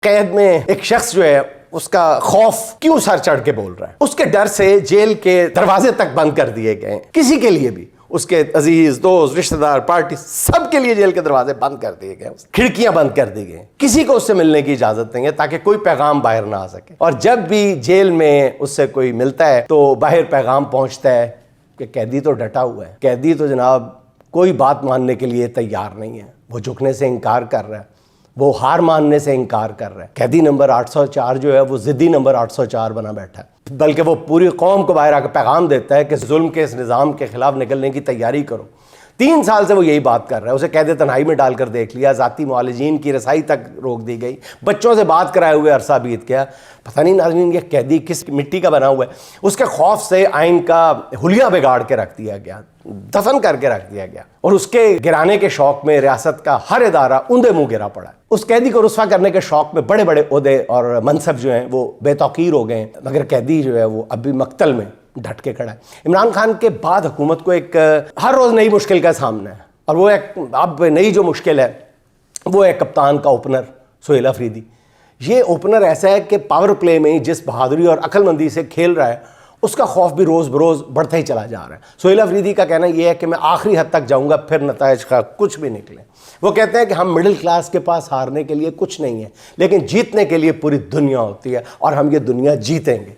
قید میں ایک شخص جو ہے اس کا خوف کیوں سر چڑھ کے بول رہا ہے؟ اس کے ڈر سے جیل کے دروازے تک بند کر دیے گئے ہیں. کسی کے لیے بھی، اس کے عزیز دوست رشتہ دار پارٹی سب کے لیے جیل کے دروازے بند کر دیے گئے، کھڑکیاں بند کر دی گئی. کسی کو اس سے ملنے کی اجازت نہیں ہے تاکہ کوئی پیغام باہر نہ آ سکے. اور جب بھی جیل میں اس سے کوئی ملتا ہے تو باہر پیغام پہنچتا ہے کہ قیدی تو ڈٹا ہوا ہے، قیدی تو جناب کوئی بات ماننے کے لیے تیار نہیں ہے، وہ جھکنے سے انکار کر رہا ہے، وہ ہار ماننے سے انکار کر رہا ہے. قیدی نمبر 804 جو ہے وہ ضدی نمبر 804 بنا بیٹھا ہے، بلکہ وہ پوری قوم کو باہر آ کے پیغام دیتا ہے کہ ظلم کے اس نظام کے خلاف نکلنے کی تیاری کرو. 3 سال سے وہ یہی بات کر رہا ہے. اسے قید تنہائی میں ڈال کر دیکھ لیا، ذاتی معالجین کی رسائی تک روک دی گئی، بچوں سے بات کرائے ہوئے عرصہ بیت گیا. پتہ نہیں ناظرین یہ قیدی کس مٹی کا بنا ہوا ہے. اس کے خوف سے آئین کا حلیہ بگاڑ کے رکھ دیا گیا، دفن کر کے رکھ دیا گیا، اور اس کے گرانے کے شوق میں ریاست کا ہر ادارہ اوندے منہ گرا پڑا. اس قیدی کو رسوا کرنے کے شوق میں بڑے بڑے عہدے اور منصب جو ہیں وہ بے توقیر ہو گئے ہیں، مگر قیدی جو ہے وہ اب بھی مقتل میں ڈٹ کے کھڑا ہے. عمران خان کے بعد حکومت کو ایک ہر روز نئی مشکل کا سامنا ہے، اور وہ ایک اب نئی جو مشکل ہے وہ ہے کپتان کا اوپنر سہیل افریدی. یہ اوپنر ایسا ہے کہ پاور پلے میں جس بہادری اور عقل مندی سے کھیل رہا ہے اس کا خوف بھی روز بروز بڑھتا ہی چلا جا رہا ہے. سہیل افریدی کا کہنا یہ ہے کہ میں آخری حد تک جاؤں گا پھر نتائج کا کچھ بھی نکلے. وہ کہتے ہیں کہ ہم مڈل کلاس کے پاس ہارنے کے لیے کچھ نہیں ہے، لیکن جیتنے کے لیے پوری دنیا ہوتی ہے، اور ہم یہ دنیا جیتیں گے.